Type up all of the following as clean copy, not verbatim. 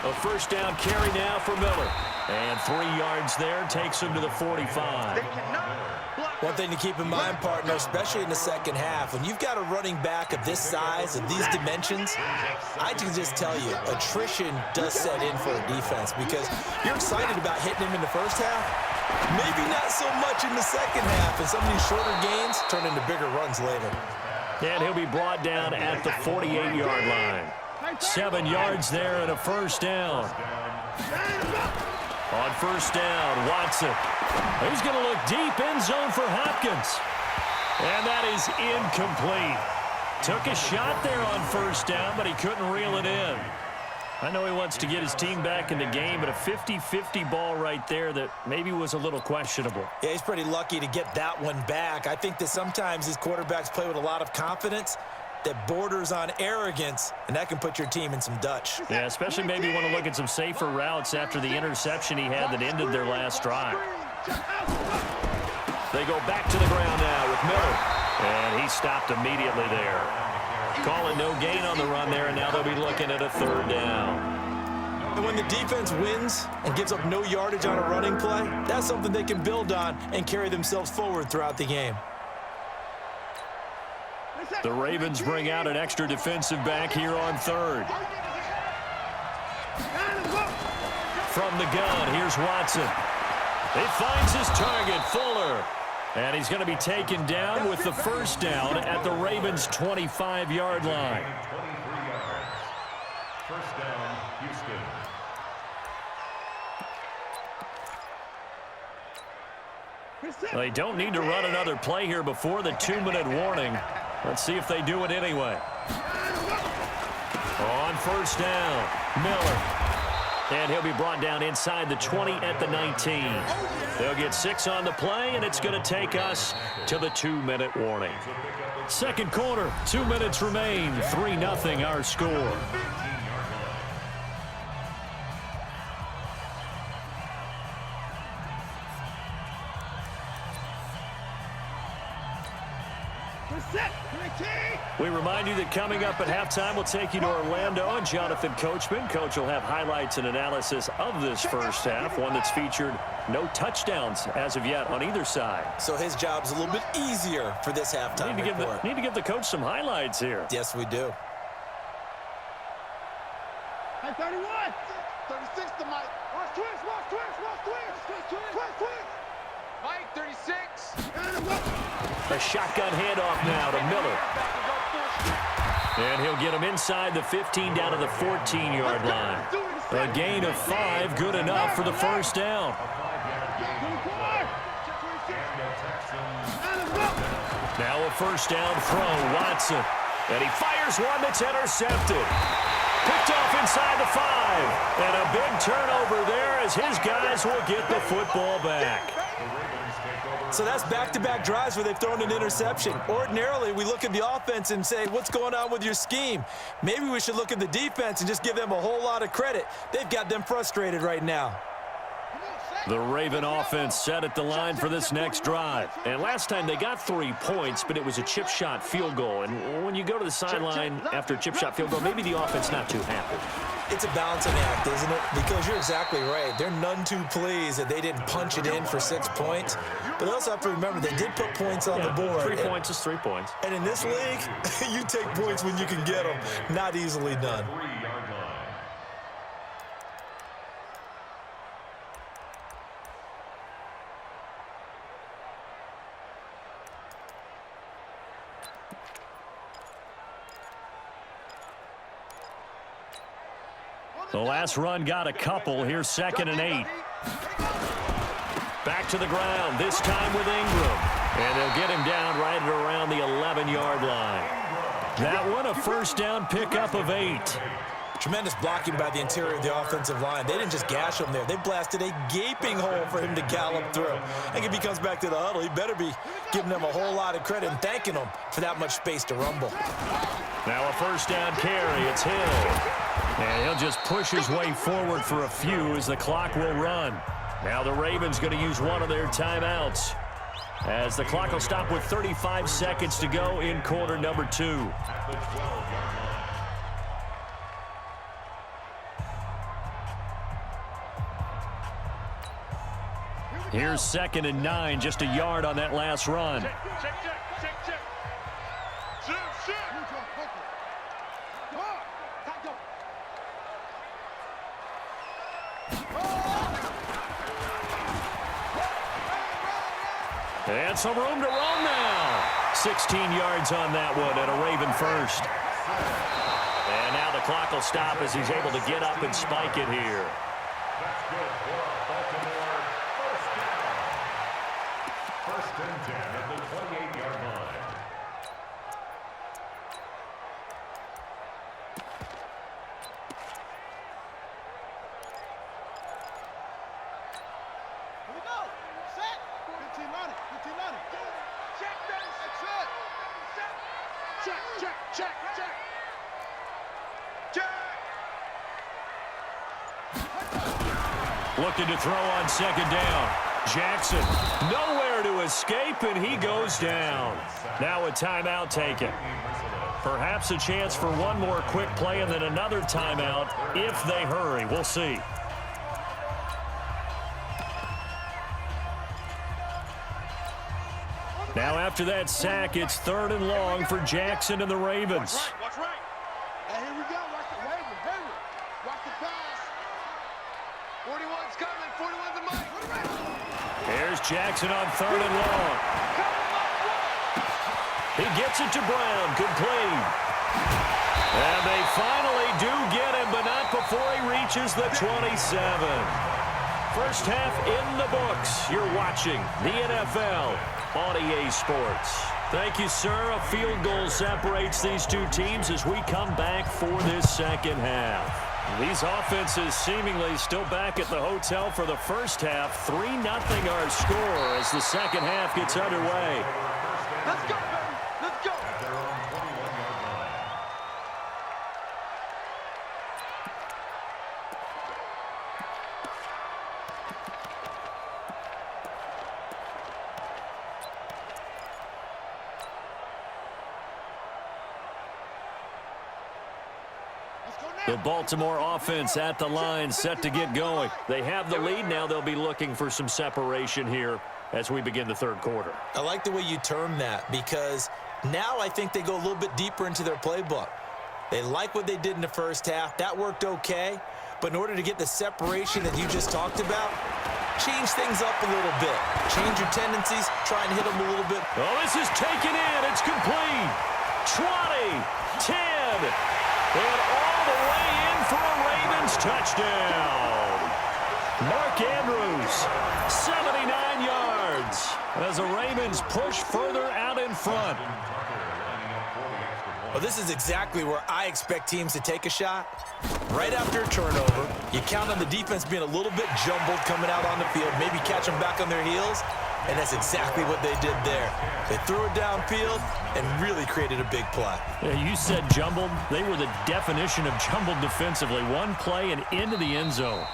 A first down carry now for Miller. And 3 yards there takes him to the 45. One thing to keep in mind, partner, especially in the second half, when you've got a running back of this size, of these dimensions, I can just tell you, attrition does set in for a defense because you're excited about hitting him in the first half, maybe not so much in the second half, and some of these shorter gains turn into bigger runs later. And he'll be brought down at the 48-yard line. 7 yards there and a first down. On first down, Watson. He's going to look deep, end zone for Hopkins. And that is incomplete. Took a shot there on first down, but he couldn't reel it in. I know he wants to get his team back in the game, but a 50-50 ball right there that maybe was a little questionable. Yeah, he's pretty lucky to get that one back. I think that sometimes these quarterbacks play with a lot of confidence that borders on arrogance, and that can put your team in some Dutch. Yeah, especially maybe want to look at some safer routes after the interception he had that ended their last drive. They go back to the ground now with Miller, and he stopped immediately there. Calling no gain on the run there, and now they'll be looking at a third down. And when the defense wins and gives up no yardage on a running play, that's something they can build on and carry themselves forward throughout the game. The Ravens bring out an extra defensive back here on third. From the gun, here's Watson. He finds his target, Fuller. And he's going to be taken down with the first down at the Ravens' 25-yard line. First down, Houston. They don't need to run another play here before the 2-minute warning. Let's see if they do it anyway. On first down, Miller. And he'll be brought down inside the 20 at the 19. They'll get 6 on the play, and it's going to take us to the 2-minute warning. Second quarter, 2 minutes remain. 3-0 our score. We remind you that coming up at halftime, we'll take you to Orlando and Jonathan Coachman. Coach will have highlights and analysis of this first half, one that's featured no touchdowns as of yet on either side. So his job's a little bit easier for this halftime report. Need to give the coach some highlights here. Yes, we do. 31. 36 to Mike. Watch twist, watch twist, watch twist. Twist, twist. Mike, 36. A shotgun handoff now to Miller. And he'll get him inside the 15 down to the 14-yard line. A gain of 5, good enough for the first down. Now a first down throw, Watson. And he fires one that's intercepted. Picked off inside the 5. And a big turnover there as his guys will get the football back. So that's back-to-back drives where they've thrown an interception. Ordinarily, we look at the offense and say, what's going on with your scheme? Maybe we should look at the defense and just give them a whole lot of credit. They've got them frustrated right now. The Raven offense set at the line for this next drive. And last time they got 3 points, but it was a chip shot field goal. And when you go to the sideline after a chip shot field goal, maybe the offense not too happy. It's a balancing act, isn't it? Because you're exactly right. They're none too pleased that they didn't punch it in for 6 points. But they also have to remember they did put points on the board. 3 points is 3 points. And in this league, you take points when you can get them. Not easily done. The last run got a couple. Here's 2nd and 8. Back to the ground, this time with Ingram. And they'll get him down right at around the 11-yard line. That one, a first down pickup of 8. Tremendous blocking by the interior of the offensive line. They didn't just gash him there. They blasted a gaping hole for him to gallop through. I think if he comes back to the huddle, he better be giving them a whole lot of credit and thanking them for that much space to rumble. Now a first down carry. It's Hill. And he'll just push his way forward for a few as the clock will run. Now the Ravens going to use one of their timeouts as the clock will stop with 35 seconds to go in quarter number 2. Here's 2nd and 9, just a yard on that last run. Check. Shoot. Come on. And some room to roam now. 16 yards on that one and a Raven first. And now the clock will stop as he's able to get up and spike it here. That's good for Baltimore. First down. 1st and 10 at the 28-yard line. Here we go. Set. 15 on it. Check this. That's it. Check. Looking to throw on 2nd down. Jackson nowhere to escape, and he goes down. Now a timeout taken. Perhaps a chance for one more quick play and then another timeout if they hurry. We'll see. Now after that sack, it's 3rd and long for Jackson and the Ravens. Watch right. And here we go. Watch the Raven. Watch the pass. 41's coming. 41's the mic. Here's Jackson on 3rd and long. He gets it to Brown. Complete. And they finally do get him, but not before he reaches the 27. First half in the books. You're watching the NFL on EA Sports. Thank you, sir. A field goal separates these two teams as we come back for this 2nd half. These offenses seemingly still back at the hotel for the first half. 3-0 our score as the 2nd half gets underway. Let's go, baby. Let's go. At their own 21-yard line. The Baltimore offense at the line, set to get going. They have the lead. Now they'll be looking for some separation here as we begin the 3rd quarter. I like the way you term that because now I think they go a little bit deeper into their playbook. They like what they did in the first half. That worked okay. But in order to get the separation that you just talked about, change things up a little bit. Change your tendencies. Try and hit them a little bit. Oh, this is taken in. It's complete. 20, 10, and all the way in for a Ravens touchdown. Mark Andrews, 79 yards, as the Ravens push further out in front. Well, this is exactly where I expect teams to take a shot. Right after a turnover, you count on the defense being a little bit jumbled coming out on the field, maybe catch them back on their heels, and that's exactly what they did there. They threw it downfield and really created a big play. Yeah, you said jumbled. They were the definition of jumbled defensively. One play and into the end zone.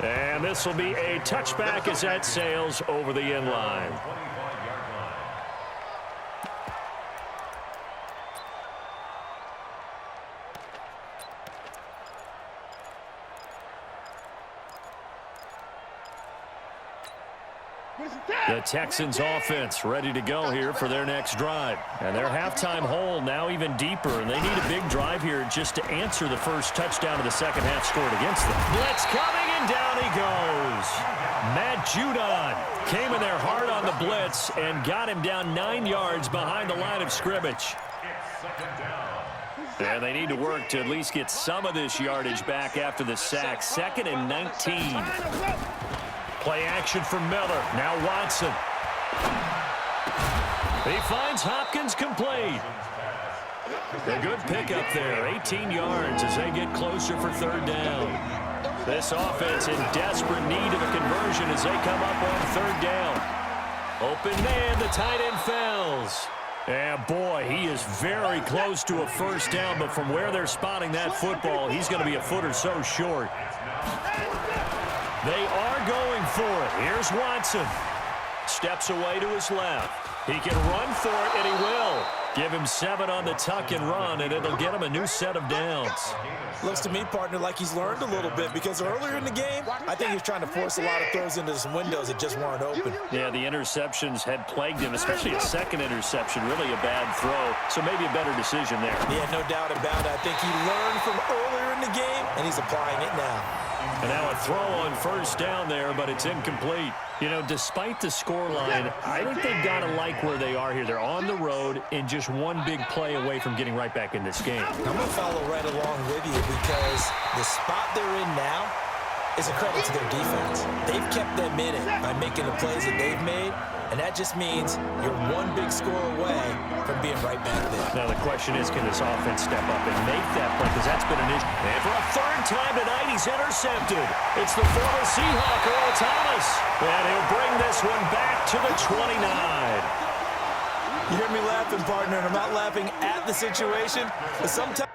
And this will be a touchback as that sails over the end line. The Texans offense ready to go here for their next drive. And their halftime hole now even deeper, and they need a big drive here just to answer the first touchdown of the 2nd half scored against them. Blitz coming, and down he goes. Matt Judon came in there hard on the blitz and got him down 9 yards behind the line of scrimmage. And they need to work to at least get some of this yardage back after the sack. 2nd and 19. Play action for Miller. Now Watson. He finds Hopkins complete. A good pickup there. 18 yards as they get closer for 3rd down. This offense in desperate need of a conversion as they come up on 3rd down. Open man, the tight end Fells. And boy, he is very close to a first down, but from where they're spotting that football, he's going to be a foot or so short. They are going for it. Here's Watson. Steps away to his left. He can run for it, and he will. Give him 7 on the tuck and run, and it'll get him a new set of downs. Looks to me, partner, like he's learned a little bit because earlier in the game, I think he was trying to force a lot of throws into some windows that just weren't open. Yeah, the interceptions had plagued him, especially a second interception, really a bad throw, so maybe a better decision there. Yeah, no doubt about it. I think he learned from earlier in the game, and he's applying it now. And now a throw on first down there, but it's incomplete. You know, despite the scoreline, I think they've got to like where they are here. They're on the road and just one big play away from getting right back in this game. I'm going to follow right along with you because the spot they're in now is a credit to their defense. They've kept them in it by making the plays that they've made, and that just means you're one big score away from being right back there. Now the question is, can this offense step up and make that play? Because that's been an issue. And for a third time tonight, he's intercepted. It's the former Seahawk, Earl Thomas. And he'll bring this one back to the 29. You hear me laughing, partner, and I'm not laughing at the situation, but sometimes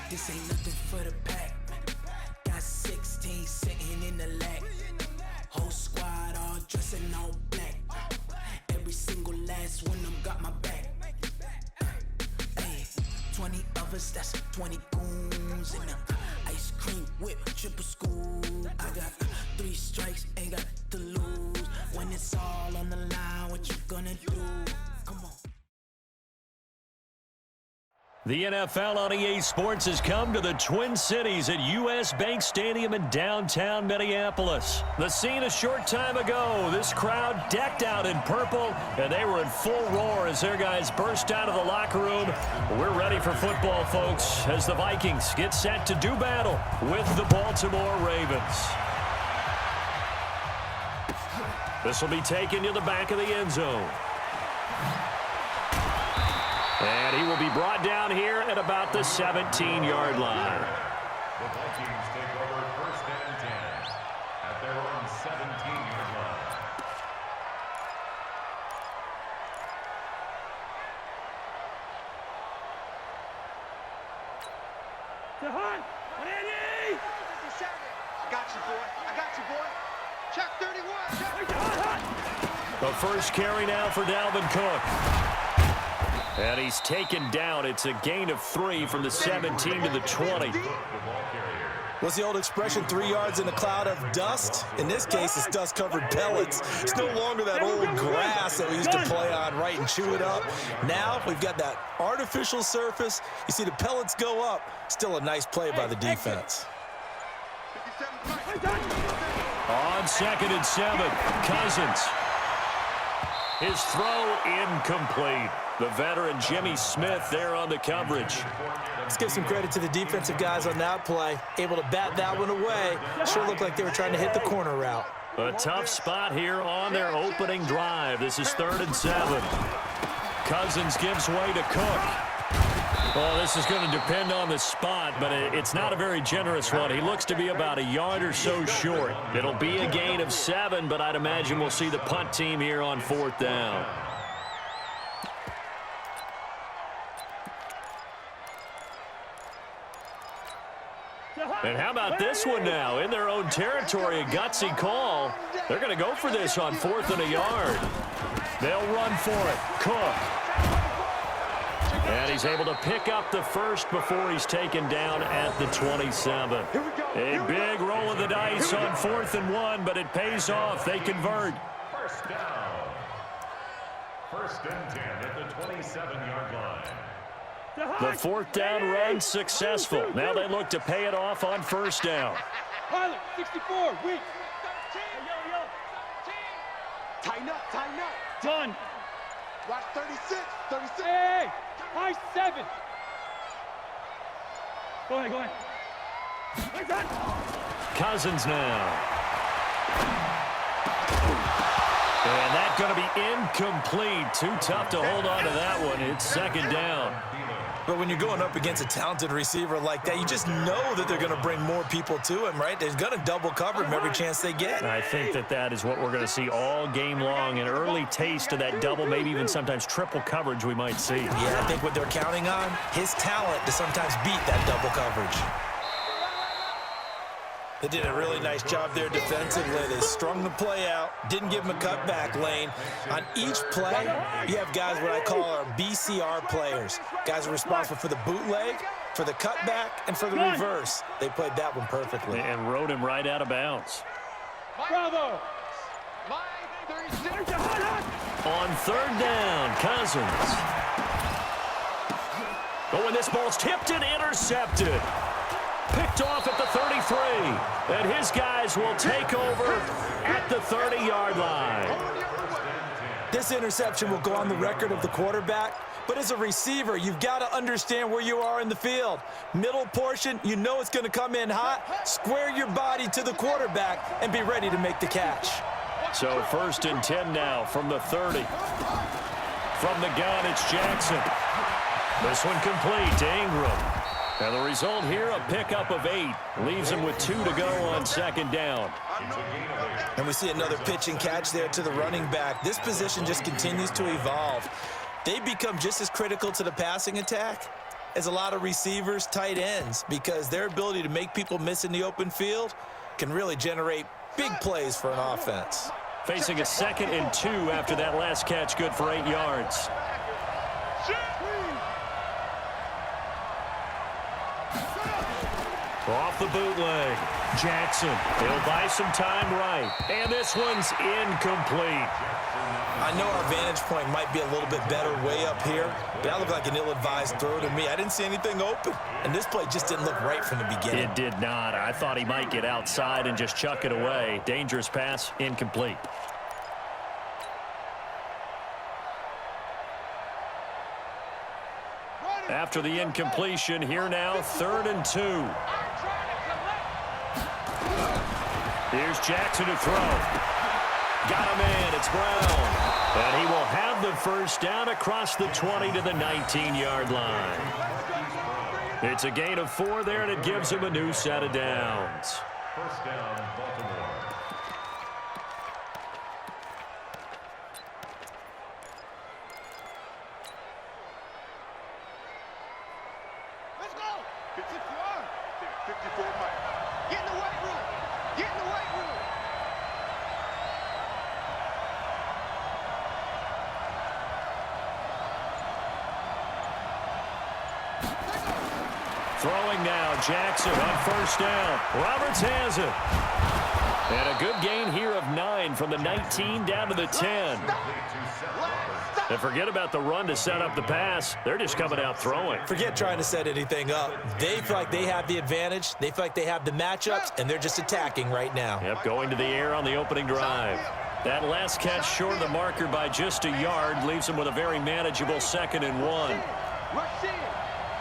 this ain't nothing for the pack. Got 16 sitting in the lag. Whole squad all dressing all black. Every single last one of them got my back. Hey, 20 of us, that's 20 goons in the ice cream whip, triple scoop. I got 3 strikes, ain't got to lose. When it's all on the line, what you gonna do? Come on. The NFL on EA Sports has come to the Twin Cities at US Bank Stadium in downtown Minneapolis. The scene a short time ago, this crowd decked out in purple, and they were in full roar as their guys burst out of the locker room. We're ready for football, folks, as the Vikings get set to do battle with the Baltimore Ravens. This will be taken to the back of the end zone. And he will be brought down here at about the 17-yard line. The Vikings take over first and 10 at their own 17-yard line. Jahan, Andy! I got you, boy. I got you, boy. Check 31. Check. The first carry now for Dalvin Cook. And he's taken down. It's a gain of 3 from the 17 to the 20. What's the old expression, 3 yards in a cloud of dust? In this case, it's dust-covered pellets. It's no longer that old grass that we used to play on, right, and chew it up. Now we've got that artificial surface. You see the pellets go up. Still a nice play by the defense. On 2nd and 7, Cousins. His throw incomplete. The veteran Jimmy Smith there on the coverage. Let's give some credit to the defensive guys on that play. Able to bat that one away. Sure looked like they were trying to hit the corner route. A tough spot here on their opening drive. This is 3rd and 7. Cousins gives way to Cook. Well, this is going to depend on the spot, but it's not a very generous one. He looks to be about a yard or so short. It'll be a gain of 7, but I'd imagine we'll see the punt team here on 4th down. And how about this one now? In their own territory, a gutsy call. They're going to go for this on 4th and a yard. They'll run for it. Cook. And he's able to pick up the first before he's taken down at the 27. A big roll of the dice on 4th and 1, but it pays off. They convert. First down. 1st and 10 at the 27-yard line. The 4th down run successful. Now they look to pay it off on 1st down. Pilot, 64, weak. Tighten up, tighten up. Done. Watch 36. 36. Hey, high 7. Go ahead, go ahead. Nice on. Cousins now. And that's going to be incomplete. Too tough to hold on to that one. It's second down. But when you're going up against a talented receiver like that, you just know that they're going to bring more people to him, right? They're going to double cover him every chance they get. I think that is what we're going to see all game long. An early taste of that double, maybe even sometimes triple coverage we might see. Yeah, I think what they're counting on, his talent to sometimes beat that double coverage. They did a really nice job there defensively. They strung the play out, didn't give him a cutback lane. On each play, you have guys what I call our BCR players. Guys are responsible for the bootleg, for the cutback, and for the reverse. They played that one perfectly. And rode him right out of bounds. Bravo. On third down, Cousins. But when this ball's tipped and intercepted. Picked off at the 33. And his guys will take over at the 30-yard line. This interception will go on the record of the quarterback, but as a receiver, you've got to understand where you are in the field. Middle portion, you know it's going to come in hot. Square your body to the quarterback and be ready to make the catch. So 1st and 10 now from the 30. From the gun, it's Jackson. This one complete to Ingram. And the result here, a pickup of 8. Leaves him with 2 to go on second down. And we see another pitch and catch there to the running back. This position just continues to evolve. They become just as critical to the passing attack as a lot of receivers, tight ends, because their ability to make people miss in the open field can really generate big plays for an offense. Facing a 2nd and 2 after that last catch, good for 8 yards. Off the bootleg, Jackson. He'll buy some time right. And this one's incomplete. I know our vantage point might be a little bit better way up here, but that looked like an ill-advised throw to me. I didn't see anything open, and this play just didn't look right from the beginning. It did not. I thought he might get outside and just chuck it away. Dangerous pass, incomplete. After the incompletion, here now, 3rd and 2. Here's Jackson to throw. Got a man, it's Brown. And he will have the first down across the 20 to the 19-yard line. It's a gain of 4 there, and it gives him a new set of downs. 1st down, Baltimore. Let's go. 54. 54, Mike. Get in the weight room. Get in the weight room. Throwing now, Jackson on 1st down. Roberts has it. And a good gain here of 9 from the 19 down to the 10. And forget about the run to set up the pass. They're just coming out throwing. Forget trying to set anything up. They feel like they have the advantage. They feel like they have the matchups, and they're just attacking right now. Yep, going to the air on the opening drive. That last catch short of the marker by just a yard leaves them with a very manageable 2nd and 1. Rush in.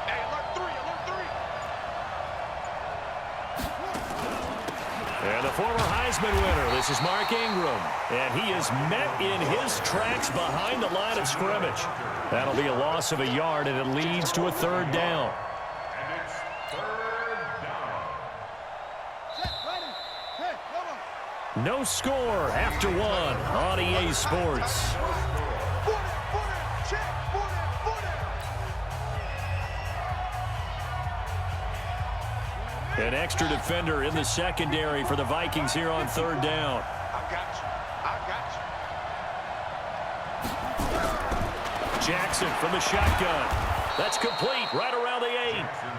Hey, alert 3. Alert 3. And the former Heisman winner, this is Mark Ingram. And he is met in his tracks behind the line of scrimmage. That'll be a loss of a yard, and it leads to a 3rd down. And it's 3rd down. Set, ready. Hey, come on. No score after 1 on EA Sports. Check. An extra defender in the secondary for the Vikings here on 3rd down. I got you. Jackson from the shotgun. That's complete right around the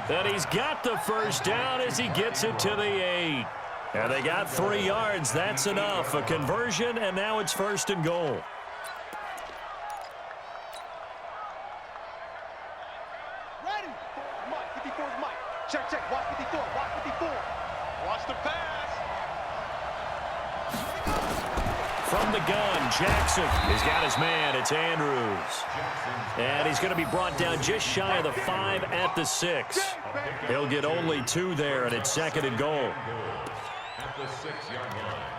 8. And he's got the first down as he gets it to the 8. And they got 3 yards. That's enough. A conversion, and now it's 1st and goal. Ready. Mike, 54 is Mike. Check. Watch 54. Watch 54. Watch the pass. from the gun. Jackson. He's got his man. It's Andrews. And he's going to be brought down just shy of the 5 at the 6. He'll get only 2 there, and it's 2nd and goal. At the 6-yard line.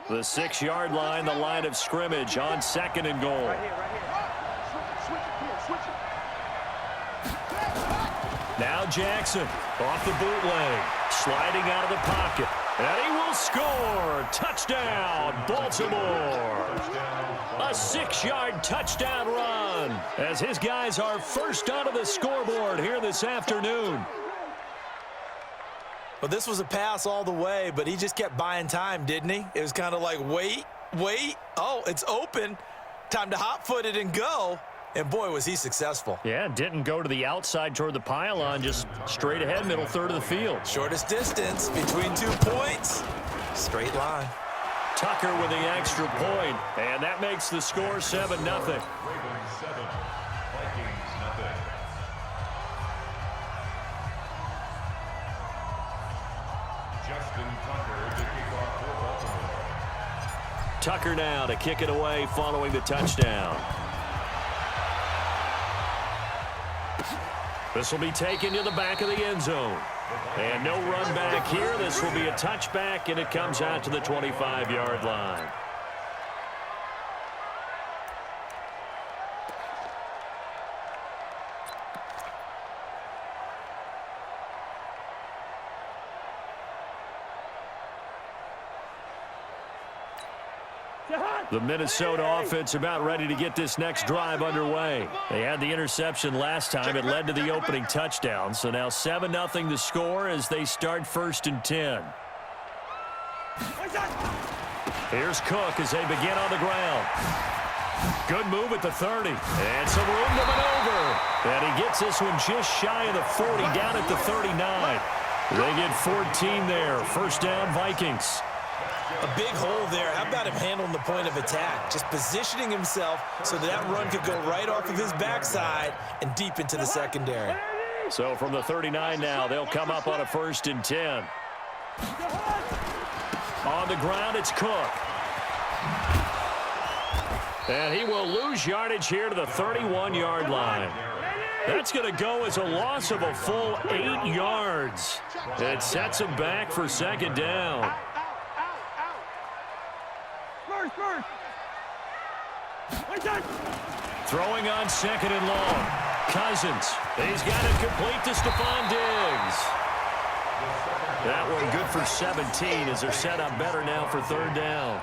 The 6-yard line, the line of scrimmage on 2nd and goal. Right here. Switch it. Now Jackson off the bootleg, sliding out of the pocket. And he will score. Touchdown, Baltimore. A 6-yard touchdown run as his guys are first onto the scoreboard here this afternoon. Well, this was a pass all the way, but he just kept buying time, didn't he? It was kind of like, wait. Oh, it's open. Time to hot-foot it and go. And, boy, was he successful. Yeah, didn't go to the outside toward the pylon, just straight ahead, middle third of the field. Shortest distance between 2 points. Straight line. Tucker with the extra point, and that makes the score 7-0. Ravens 7, Vikings nothing. Justin Tucker to kick off for Baltimore. Tucker now to kick it away following the touchdown. This will be taken to the back of the end zone. And no run back here. This will be a touchback, and it comes out to the 25-yard line. The Minnesota offense about ready to get this next drive underway. They had the interception last time. It led to the opening touchdown. So now 7-0 the score as they start 1st and 10. Here's Cook as they begin on the ground. Good move at the 30. And some room to maneuver. And he gets this one just shy of the 40, down at the 39. They get 14 there. 1st down, Vikings. A big hole there. How about him handling the point of attack? Just positioning himself so that run could go right off of his backside and deep into the secondary. So from the 39 now, they'll come up on a 1st and 10. On the ground, it's Cook. And he will lose yardage here to the 31-yard line. That's going to go as a loss of a full 8 yards. It sets him back for 2nd down. Throwing on 2nd and long. Cousins. He's got it complete to Stephon Diggs. That one good for 17 as they're set up better now for 3rd down.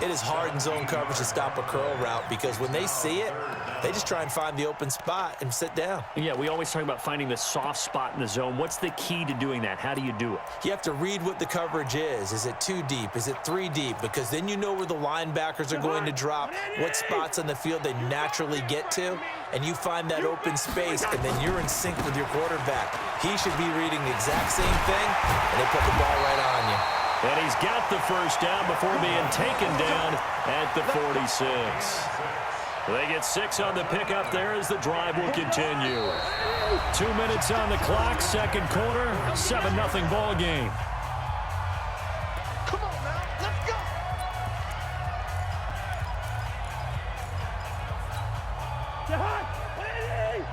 It is hard in zone coverage to stop a curl route because when they see it, they just try and find the open spot and sit down. Yeah, we always talk about finding the soft spot in the zone. What's the key to doing that? How do you do it? You have to read what the coverage is. Is it 2 deep? Is it 3 deep? Because then you know where the linebackers are going to drop, what spots on the field they naturally get to, and you find that open space, and then you're in sync with your quarterback. He should be reading the exact same thing, and they put the ball right on you. And he's got the 1st down before being taken down at the 46. They get 6 on the pickup there as the drive will continue. 2 minutes on the clock, 2nd quarter, 7-0 ball game. Come on now, let's go.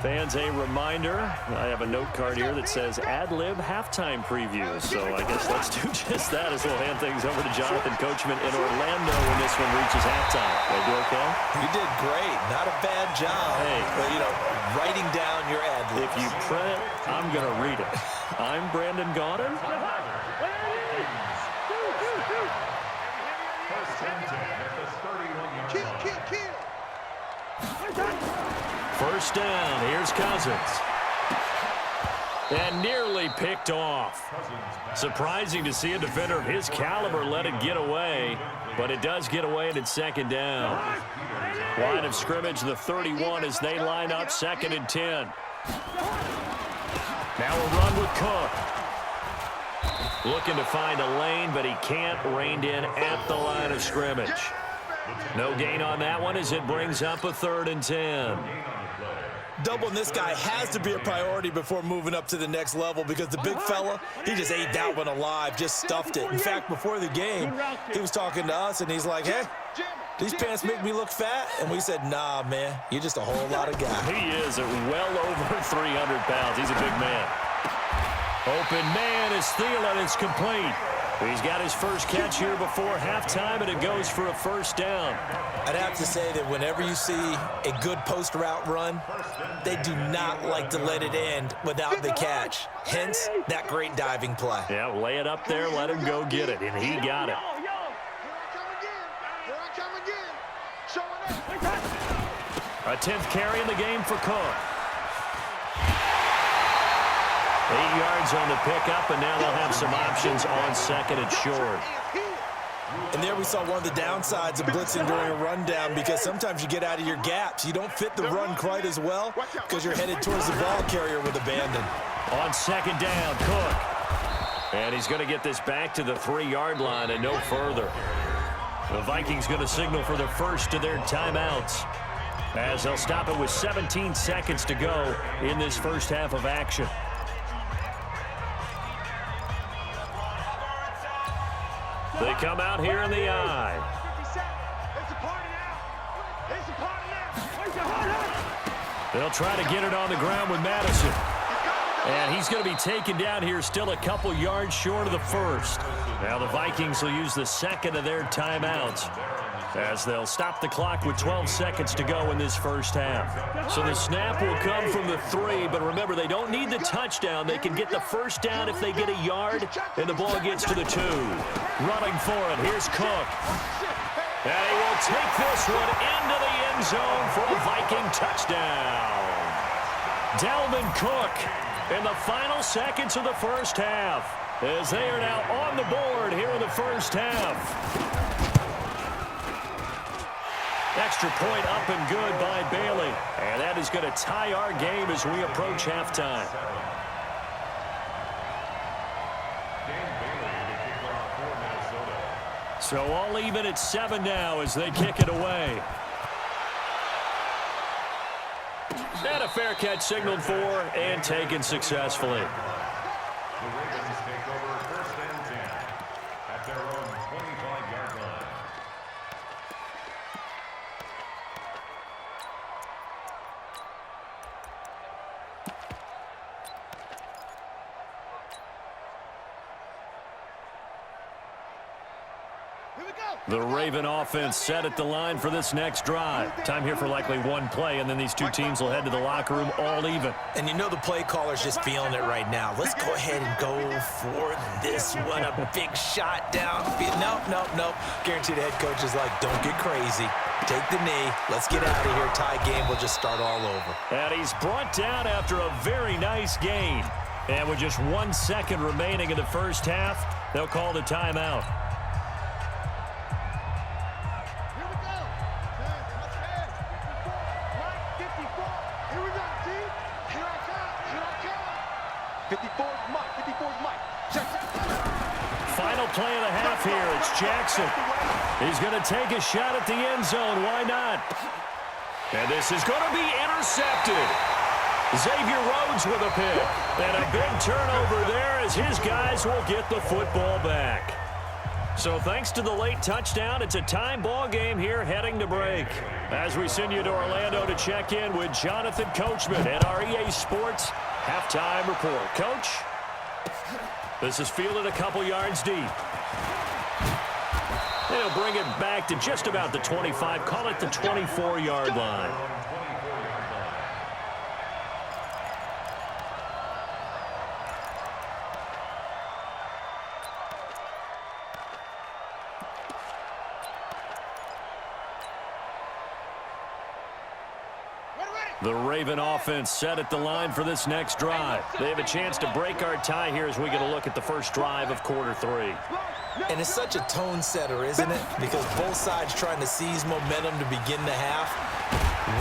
Fans, a reminder, I have a note card here that says ad-lib halftime preview. So I guess let's do just that as we'll hand things over to Jonathan Coachman in Orlando when this one reaches halftime. Did I do okay? You did great. Not a bad job. Hey. But, you know, writing down your ad-libs. If you print it, I'm going to read it. I'm Brandon Gaudin. Kill. 1st down. Here's Cousins. And nearly picked off. Surprising to see a defender of his caliber let it get away, but it does get away and it's 2nd down. Line of scrimmage, the 31 as they line up 2nd and 10. Now a run with Cook. Looking to find a lane, but he can't. Reined in at the line of scrimmage. No gain on that one as it brings up a 3rd and 10. Doubling this guy has to be a priority before moving up to the next level because the big fella, he just ate that one alive, just stuffed it. In fact, before the game, he was talking to us, and he's like, hey, these pants make me look fat? And we said, nah, man, you're just a whole lot of guy. He is at well over 300 pounds. He's a big man. Open man is Thielen. It's complete. He's got his first catch here before halftime, and it goes for a first down. I'd have to say that whenever you see a good post route run, they do not like to let it end without the catch. Hence, that great diving play. Yeah, lay it up there, let him go get it, and he got it. A 10th carry in the game for Cook. 8 yards on the pickup, and now they'll have some options on second and short. And there we saw one of the downsides of blitzing during a rundown because sometimes you get out of your gaps. You don't fit the run quite as well because you're headed towards the ball carrier with abandon. On second down, Cook. And he's going to get this back to the 3-yard line and no further. The Vikings going to signal for the first of their timeouts as they'll stop it with 17 seconds to go in this first half of action. They come out here in the eye. They'll try to get it on the ground with Madison. And he's going to be taken down here still a couple yards short of the first. Now the Vikings will use the second of their timeouts as they'll stop the clock with 12 seconds to go in this first half. So the snap will come from the 3, but remember, they don't need the touchdown. They can get the first down if they get a yard, and the ball gets to the 2. Running for it, here's Cook. And he will take this one into the end zone for a Viking touchdown. Dalvin Cook in the final seconds of the first half as they are now on the board here in the first half. Extra point up and good by Bailey. And that is going to tie our game as we approach halftime. So all even at 7 now as they kick it away. And a fair catch signaled for and taken successfully. The Ravens take over first and 10 at their own 25-yard line. The Raven offense set at the line for this next drive. Time here for likely one play, and then these two teams will head to the locker room all even. And you know the play caller's just feeling it right now. Let's go ahead and go for this one. A big shot downfield. Nope. Guaranteed the head coach is like, don't get crazy. Take the knee. Let's get out of here. Tie game will just start all over. And he's brought down after a very nice gain. And with just 1 second remaining in the first half, they'll call the timeout. Final play of the half here. It's Jackson. He's going to take a shot at the end zone. Why not? And this is going to be intercepted. Xavier Rhodes with a pick. And a big turnover there as his guys will get the football back. So thanks to the late touchdown, it's a time ball game here heading to break. As we send you to Orlando to check in with Jonathan Coachman at our EA Sports Halftime Report. Coach, this is fielded a couple yards deep. They'll bring it back to just about the 25, call it the 24-yard line. The Raven offense set at the line for this next drive. They have a chance to break our tie here as we get a look at the first drive of quarter 3. And it's such a tone setter, isn't it? Because both sides trying to seize momentum to begin the half.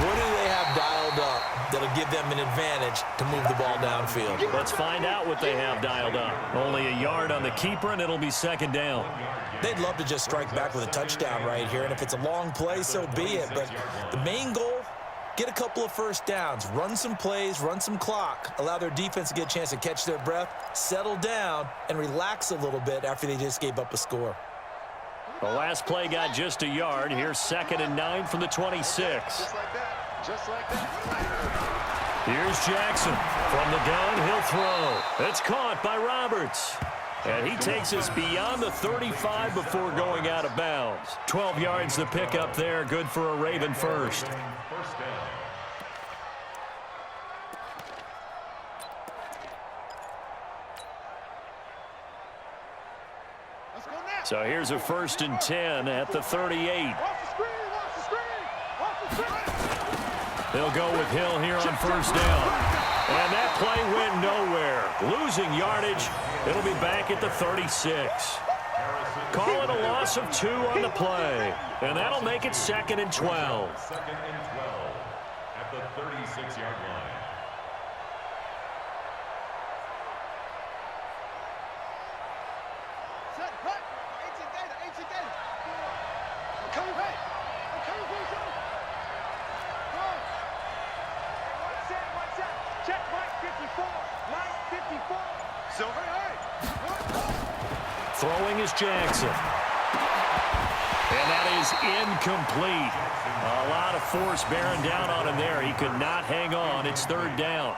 What do they have dialed up that'll give them an advantage to move the ball downfield? Let's find out what they have dialed up. Only a yard on the keeper, and it'll be second down. They'd love to just strike back with a touchdown right here, and if it's a long play, so be it. But the main goal, get a couple of first downs, run some plays, run some clock, allow their defense to get a chance to catch their breath, settle down, and relax a little bit after they just gave up a score. The last play got just a yard. Here's 2nd and 9 from the 26. Just like that. Just like that. Here's Jackson. From the gun, he'll throw. It's caught by Roberts. And he takes us beyond the 35 before going out of bounds. 12 yards to pick up there. Good for a Raven first. First down. Let's go now. So here's a 1st and 10 at the 38. Watch the screen. Watch the screen. Watch the screen. They'll go with Hill here on 1st down. And that play went nowhere. Losing yardage. It'll be back at the 36. Call it a loss of 2 on the play. And that'll make it 2nd and 12. 2nd and 12 at the 36-yard line. Set, cut. 18 gator. 18 gator. I'm coming back. I'm coming back, son. Go on. One set. Check Mike 54. Mike 54. Silver, hey. Throwing is Jackson. And that is incomplete. A lot of force bearing down on him there. He could not hang on. It's 3rd down.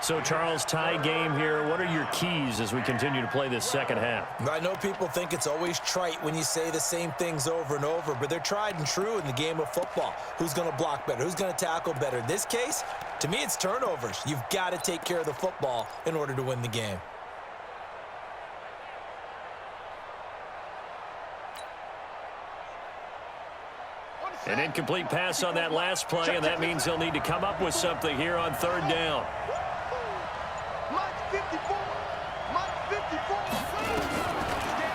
So, Charles, tie game here. What are your keys as we continue to play this second half? I know people think it's always trite when you say the same things over and over, but they're tried and true in the game of football. Who's going to block better? Who's going to tackle better? In this case, to me, it's turnovers. You've got to take care of the football in order to win the game. An incomplete pass on that last play, and that means they'll need to come up with something here on 3rd down. Mike 54. Mike 54.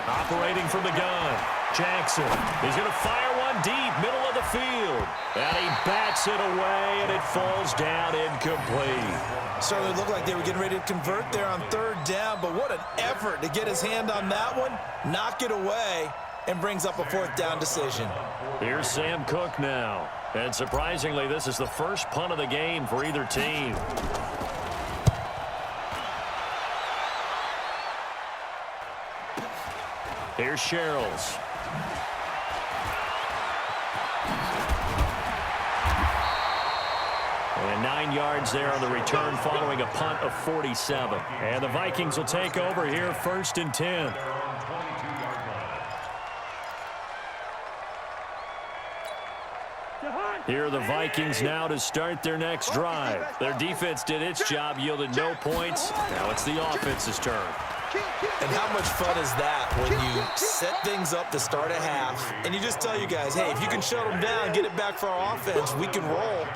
Operating from the gun, Jackson. He's going to fire one deep, middle of the field. And he bats it away, and it falls down incomplete. Certainly looked like they were getting ready to convert there on 3rd down, but what an effort to get his hand on that one, knock it away, and brings up a 4th down decision. Here's Sam Cook now. And surprisingly, this is the first punt of the game for either team. Here's Sherrills. And 9 yards there on the return following a punt of 47. And the Vikings will take over here 1st and 10. Here are the Vikings now to start their next drive. Their defense did its job, yielded no points. Now it's the offense's turn. And how much fun is that when you set things up to start a half and you just tell you guys, hey, if you can shut them down, get it back for our offense, we can roll.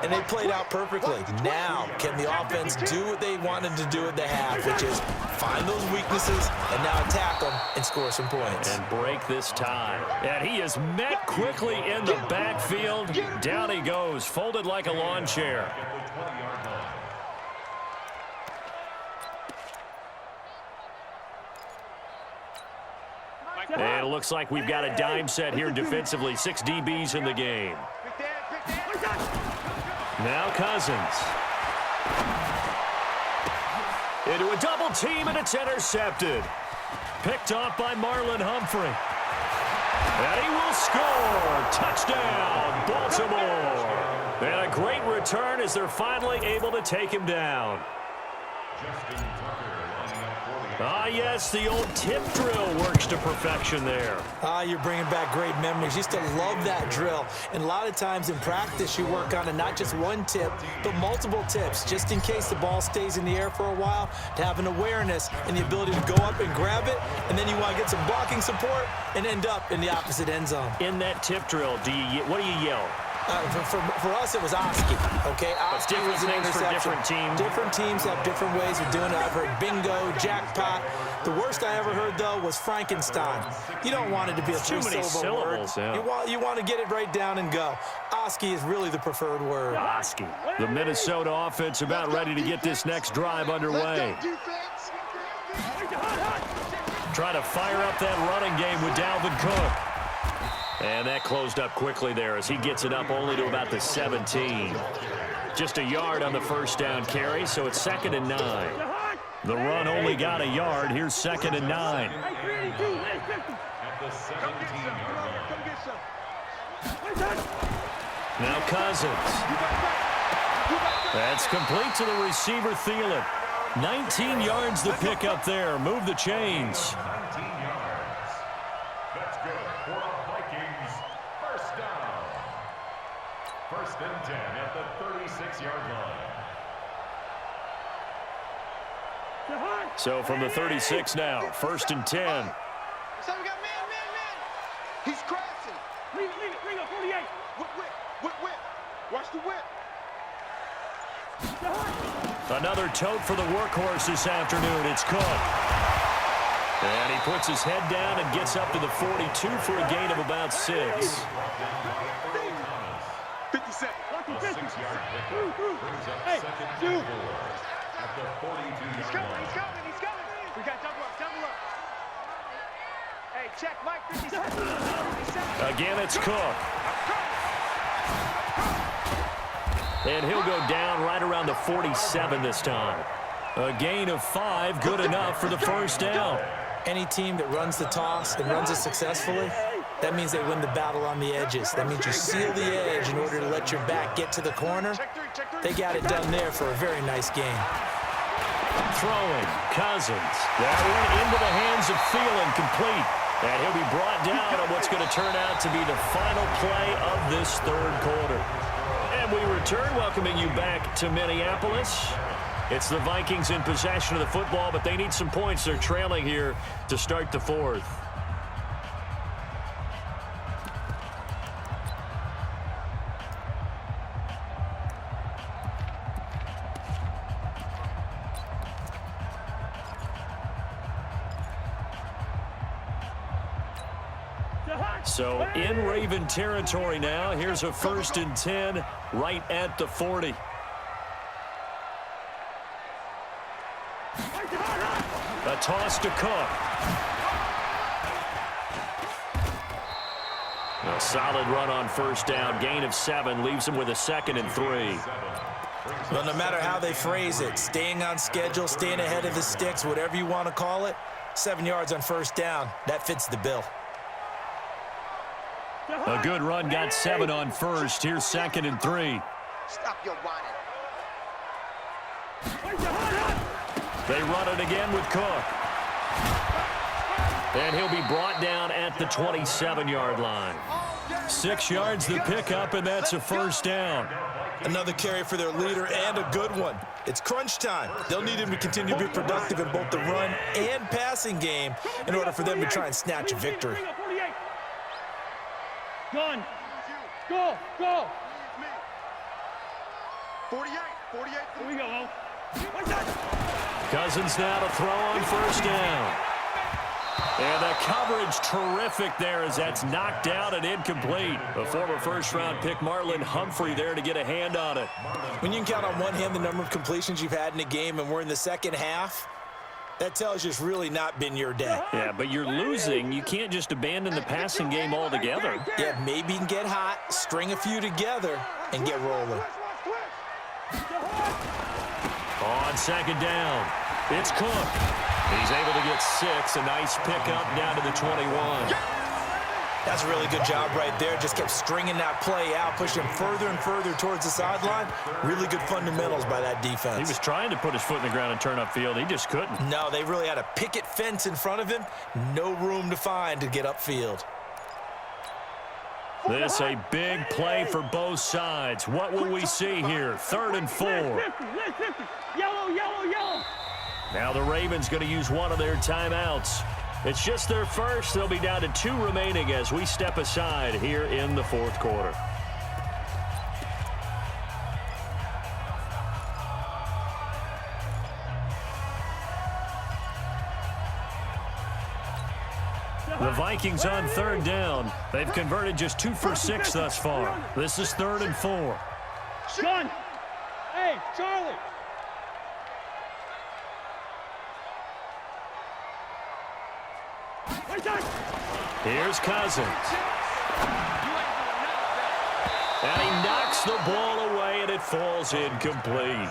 And they played out perfectly. Now, can the offense do what they wanted to do at the half, which is find those weaknesses and now attack them and score some points. And break this tie. And he is met quickly in the backfield. Down he goes, folded like a lawn chair. And it looks like we've got a dime set here defensively. 6 DBs in the game. Now Cousins. Into a double team, and it's intercepted. Picked off by Marlon Humphrey. And he will score. Touchdown, Baltimore. And a great return as they're finally able to take him down. Ah, yes, the old tip drill works to perfection there. Ah, you're bringing back great memories. Used to love that drill. And a lot of times in practice, you work on it, not just one tip, but multiple tips, just in case the ball stays in the air for a while, to have an awareness and the ability to go up and grab it, and then you want to get some blocking support and end up in the opposite end zone. In that tip drill, what do you yell? For us, it was Oski, okay? Oski was an interception. For different teams. Different teams have different ways of doing it. I've heard bingo, jackpot. The worst I ever heard, though, was Frankenstein. You don't want it to be a three-syllable word. Yeah. You want to get it right down and go. Oski is really the preferred word. Oski. The Minnesota offense about ready to get this next drive underway. Try to fire up that running game with Dalvin Cook. And that closed up quickly there as he gets it up only to about the 17. Just a yard on the first down carry, so it's 2nd and 9. The run only got a yard. Here's 2nd and 9. At the 17-yard line. Now Cousins. That's complete to the receiver, Thielen. 19 yards the pick up there. Move the chains. 19 yards. That's good for the Vikings. First down. 1st and 10 at the 36-yard line. So from the 36 now, 1st and 10. So we got man. He's crashing. Leave it, 48. Whip. Watch the whip. Another tote for the workhorse this afternoon. It's Cook. And he puts his head down and gets up to the 42 for a gain of about 6. 57. A 6-yard pickup brings up 2nd and 4 at the 42-yard line. He's coming. We got double up. Hey, check Mike, 57. Again, it's Cook. And he'll go down right around the 47 this time. A gain of 5, good enough for the first down. Any team that runs the toss and runs it successfully, that means they win the battle on the edges. That means you seal the edge in order to let your back get to the corner. They got it done there for a very nice game. Throwing, Cousins. That one into the hands of Thielen, complete. And he'll be brought down on what's going to turn out to be the final play of this 3rd quarter. And we return, welcoming you back to Minneapolis. It's the Vikings in possession of the football, but they need some points. They're trailing here to start the 4th. So in Raven territory now. Here's a 1st and 10 right at the 40. A toss to Cook. A solid run on 1st down. Gain of 7 leaves him with a 2nd and 3. Well, no matter how they phrase it, staying on schedule, staying ahead of the sticks, whatever you want to call it, 7 yards on 1st down, that fits the bill. A good run got 7 on 1st. Here's 2nd and 3. Stop your whining. They run it again with Cook. And he'll be brought down at the 27-yard line. 6 yards the pickup, and that's a 1st down. Another carry for their leader and a good one. It's crunch time. They'll need him to continue to be productive in both the run and passing game in order for them to try and snatch a victory. Gun. Go. 48. Here we go. Cousins now to throw on 1st down. And the coverage terrific there as that's knocked down and incomplete. A former 1st-round pick, Marlon Humphrey, there to get a hand on it. When you can count on one hand the number of completions you've had in a game and we're in the 2nd half, that tells you it's really not been your day. Yeah, but you're losing. You can't just abandon the passing game altogether. Yeah, maybe you can get hot, string a few together, and get rolling. On 2nd down, it's Cook. He's able to get 6. A nice pickup down to the 21. That's a really good job right there. Just kept stringing that play out, pushing him further and further towards the sideline. Really good fundamentals by that defense. He was trying to put his foot in the ground and turn upfield. He just couldn't. No, they really had a picket fence in front of him. No room to find to get upfield. This a big play for both sides. What will we see here? 3rd and 4. Yellow. Now the Ravens going to use one of their timeouts. It's just their first. They'll be down to 2 remaining as we step aside here in the 4th quarter. The Vikings on 3rd down. They've converted just 2 for 6 thus far. This is 3rd and 4. Gun. Hey, Charlie. Here's Cousins. And he knocks the ball away, and it falls incomplete.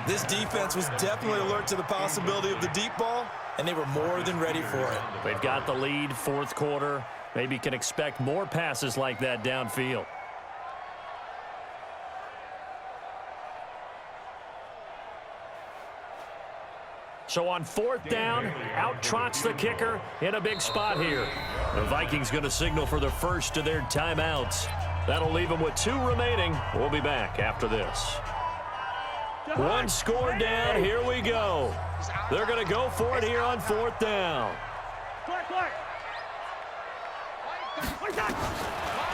This defense was definitely alert to the possibility of the deep ball, and they were more than ready for it. They've got the lead, fourth quarter. Maybe can expect more passes like that downfield. So on fourth down, out trots the kicker in a big spot here. The Vikings going to signal for the first of their timeouts. That'll leave them with 2 remaining. We'll be back after this. 1 score down. Here we go. They're going to go for it here on fourth down.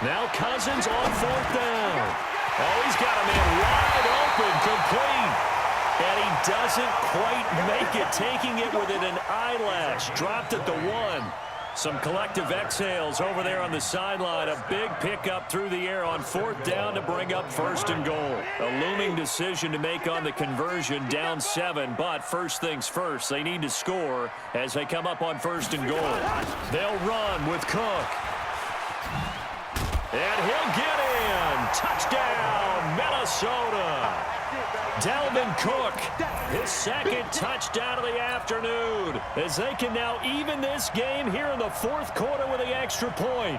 Now Cousins on fourth down. Oh, he's got a man wide open, complete. And he doesn't quite make it, taking it within an eyelash. Dropped at the 1. Some collective exhales over there on the sideline. A big pickup through the air on fourth down to bring up first and goal. A looming decision to make on the conversion, down 7. But first things first, they need to score as they come up on first and goal. They'll run with Cook. And he'll get in. Touchdown, Minnesota. Dalvin Cook, his second touchdown of the afternoon, as they can now even this game here in the fourth quarter with the extra point.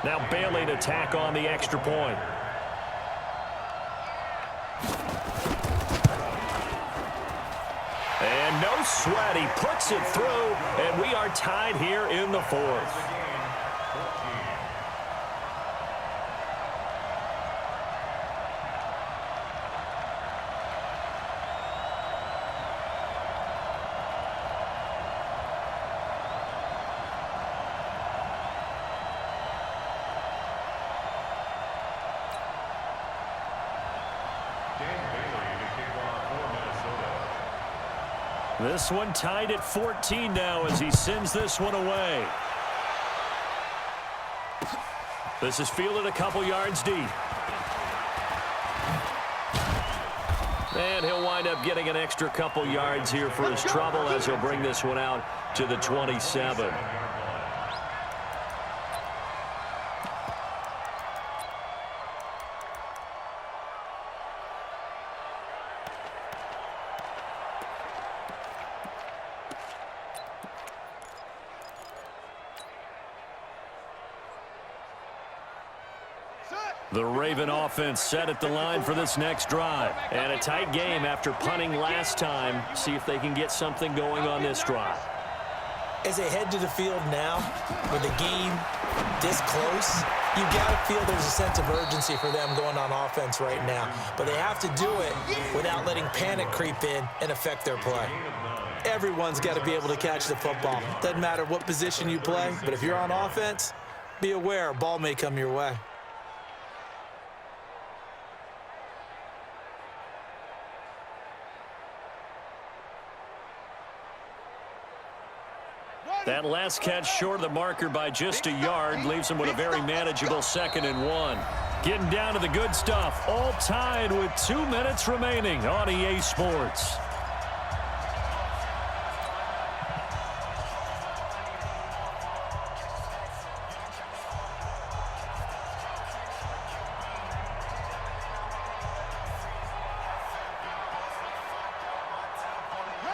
Now Bailey to tack on the extra point. And no sweat, he puts it through, and we are tied here in the fourth. This one tied at 14 now as he sends this one away. This is fielded a couple yards deep. And he'll wind up getting an extra couple yards here for his trouble as he'll bring this one out to the 27. The Raven offense set at the line for this next drive. And a tight game after punting last time. See if they can get something going on this drive. As they head to the field now, with the game this close, you've got to feel there's a sense of urgency for them going on offense right now. But they have to do it without letting panic creep in and affect their play. Everyone's got to be able to catch the football. Doesn't matter what position you play, but if you're on offense, be aware a ball may come your way. That last catch short of the marker by just a yard leaves him with a very manageable 2nd and 1. Getting down to the good stuff. All tied with 2 minutes remaining on EA Sports.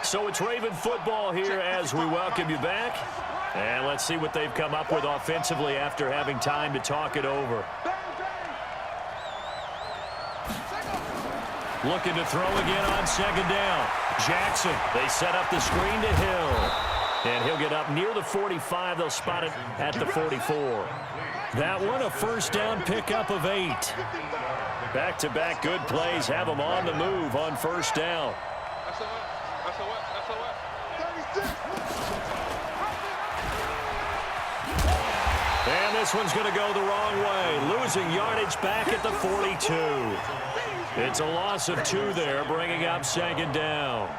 So it's Raven football here as we welcome you back. And let's see what they've come up with offensively after having time to talk it over. Looking to throw again on 2nd down. Jackson, they set up the screen to Hill. And he'll get up near the 45. They'll spot it at the 44. That one a first down pickup of 8. Back-to-back good plays have them on the move on first down. And this one's going to go the wrong way. Losing yardage back at the 42. It's a loss of 2 there, bringing up 2nd down.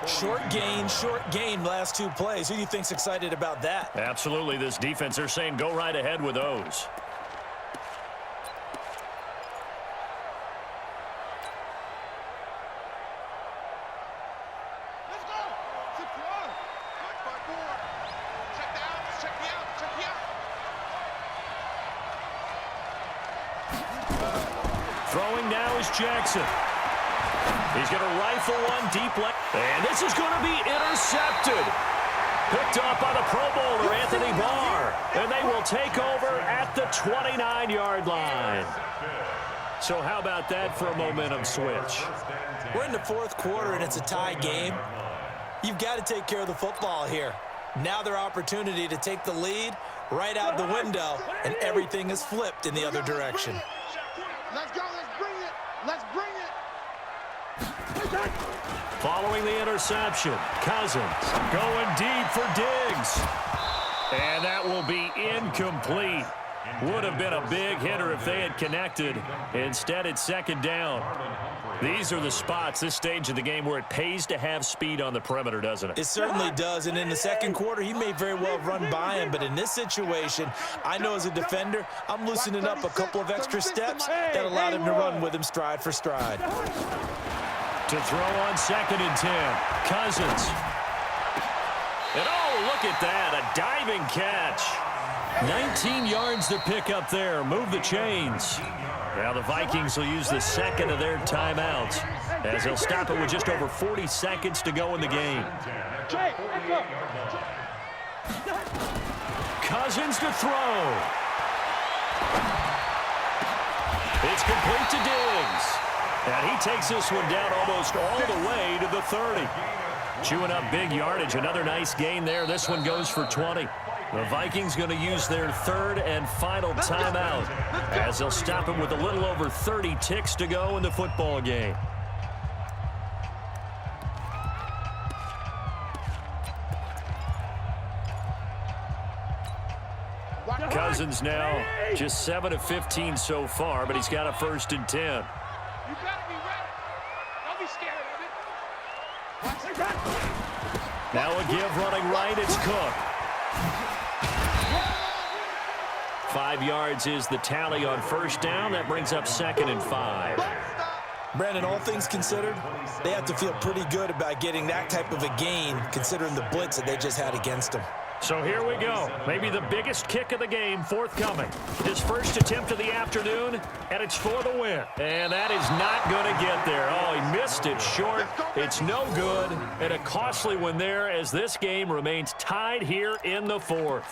Short gain last 2 plays. Who do you think's excited about that? Absolutely, this defense, they're saying go right ahead with those. Throwing now is Jackson. He's going to rifle one deep left. And this is going to be intercepted. Picked up by the Pro Bowler, Anthony Barr. And they will take over at the 29-yard line. So how about that for a momentum switch? We're in the fourth quarter, and it's a tie game. You've got to take care of the football here. Now their opportunity to take the lead right out the window, and everything is flipped in the other direction. Let's go. Let's bring it. Let's bring it. Following the interception, Cousins going deep for Diggs. And that will be incomplete. Would have been a big hitter if they had connected. Instead, it's second down. These are the spots, this stage of the game, where it pays to have speed on the perimeter, doesn't it? It certainly does, and in the second quarter, he may very well run by him, but in this situation, I know as a defender, I'm loosening up a couple of extra steps that allowed him to run with him stride for stride. To throw on 2nd and 10, Cousins. And oh, look at that, a diving catch. 19 yards to pick up there, move the chains. Now the Vikings will use the second of their timeouts as they'll stop it with just over 40 seconds to go in the game. Cousins to throw. It's complete to Diggs. And he takes this one down almost all the way to the 30. Chewing up big yardage, another nice gain there. This one goes for 20. The Vikings going to use their third and final timeout as they'll stop it with a little over 30 ticks to go in the football game. Cousins now just 7 of 15 so far, but he's got a 1st and 10. You better be ready. Don't be scared of it. Now a give running right, it's Cook. 5 yards is the tally on 1st down. That brings up 2nd and 5. Brandon, all things considered, they have to feel pretty good about getting that type of a gain considering the blitz that they just had against them. So here we go. Maybe the biggest kick of the game forthcoming. His first attempt of the afternoon, and it's for the win. And that is not going to get there. Oh, he missed it short. It's no good. And a costly one there as this game remains tied here in the 4th.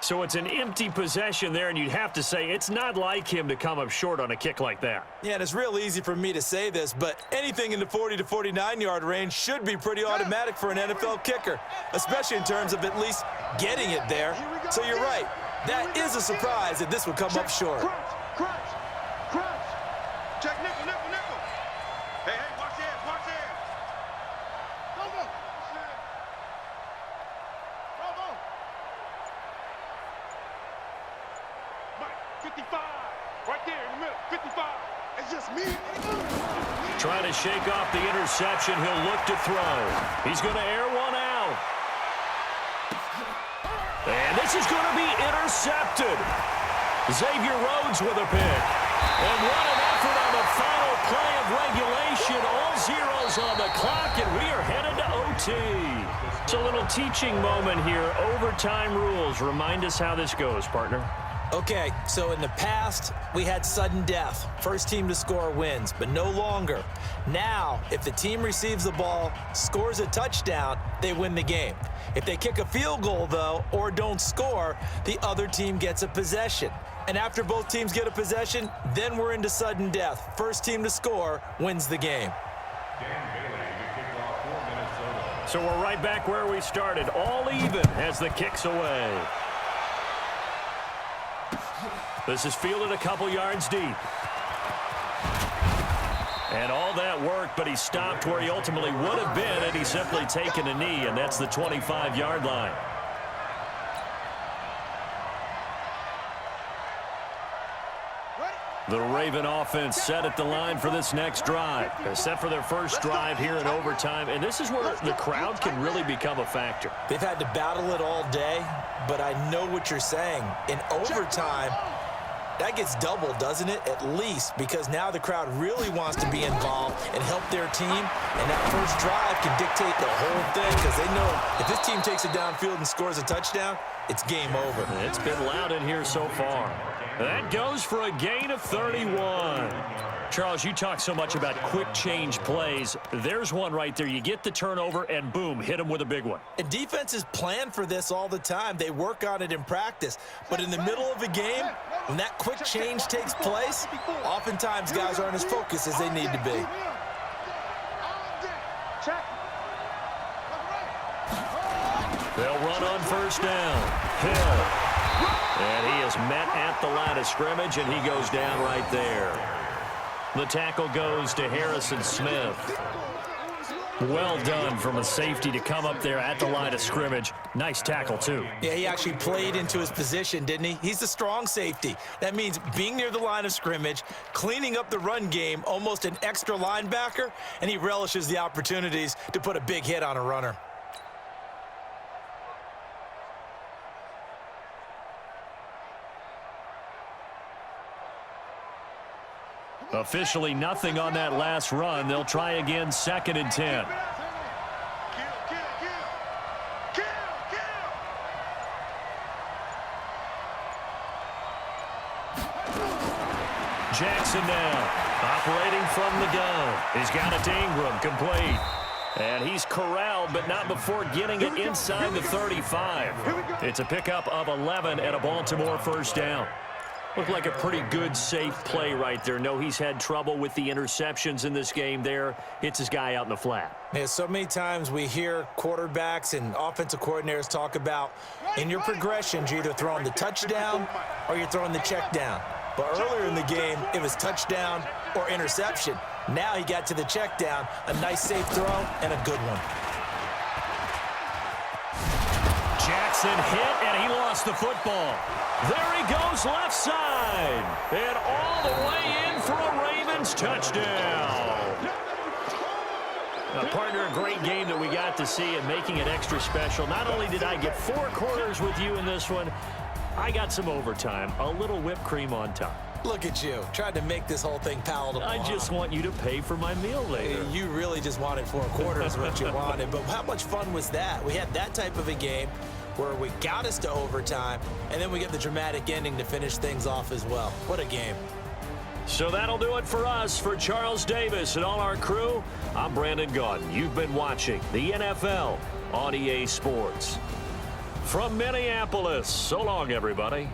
So it's an empty possession there, and you'd have to say it's not like him to come up short on a kick like that. Yeah, and it's real easy for me to say this, but anything in the 40 to 49-yard range should be pretty automatic for an NFL kicker, especially in terms of at least getting it there. So you're right. That is a surprise that this would come up short. Crunch. Check nickel. Hey, watch there. Go. Mike, 55. Right there in the middle. 55. It's just me. Trying to shake off the interception. He'll look to throw. He's going to air one out. And this is going to be intercepted. Xavier Rhodes with a pick. And what an effort on the final play of regulation. All zeros on the clock, and we are headed to OT. It's a little teaching moment here. Overtime rules. Remind us how this goes, partner. Okay, so in the past, we had sudden death. First team to score wins, but no longer. Now, if the team receives the ball, scores a touchdown, they win the game. If they kick a field goal, though, or don't score, the other team gets a possession. And after both teams get a possession, then we're into sudden death. First team to score wins the game. So we're right back where we started, all even as the kick's away. This is fielded a couple yards deep. And all that worked, but he stopped where he ultimately would have been had he simply taken a knee, and that's the 25-yard line. The Raven offense set at the line for this next drive. They're set for their first drive here in overtime, and this is where the crowd can really become a factor. They've had to battle it all day, but I know what you're saying. In overtime, that gets doubled, doesn't it? At least, because now the crowd really wants to be involved and help their team, and that first drive can dictate the whole thing because they know if this team takes it downfield and scores a touchdown, it's game over. It's been loud in here so far. That goes for a gain of 31. Charles, you talk so much about quick change plays. There's one right there. You get the turnover, and boom, hit him with a big one. And defenses plan for this all the time. They work on it in practice. But in the middle of a game, when that quick change takes place, oftentimes guys aren't as focused as they need to be. They'll run on first down. Hill. And he is met at the line of scrimmage, and he goes down right there. The tackle goes to Harrison Smith. Well done from a safety to come up there at the line of scrimmage. Nice tackle, too. Yeah, he actually played into his position, didn't he? He's a strong safety. That means being near the line of scrimmage, cleaning up the run game, almost an extra linebacker, and he relishes the opportunities to put a big hit on a runner. Officially nothing on that last run. They'll try again, 2nd and 10. Jackson now, operating from the gun. He's got it to Ingram, complete. And he's corralled, but not before getting it inside the 35. It's a pickup of 11 and a Baltimore first down. Looked like a pretty good, safe play right there. No, he's had trouble with the interceptions in this game there. Hits his guy out in the flat. Yeah, so many times we hear quarterbacks and offensive coordinators talk about in your progressions, you're either throwing the touchdown or you're throwing the check down. But earlier in the game, it was touchdown or interception. Now he got to the check down, a nice safe throw, and a good one. Jackson hit, and he lost the football. There he goes left side. And all the way in for a Ravens touchdown. Now, partner, a great game that we got to see and making it extra special. Not only did I get 4 quarters with you in this one, I got some overtime, a little whipped cream on top. Look at you, trying to make this whole thing palatable. I just want you to pay for my meal later. You really just wanted 4 quarters what you wanted, but how much fun was that? We had that type of a game where we got us to overtime, and then we get the dramatic ending to finish things off as well. What a game. So that'll do it for us. For Charles Davis and all our crew, I'm Brandon Gaudin. You've been watching the NFL on EA Sports. From Minneapolis, so long, everybody.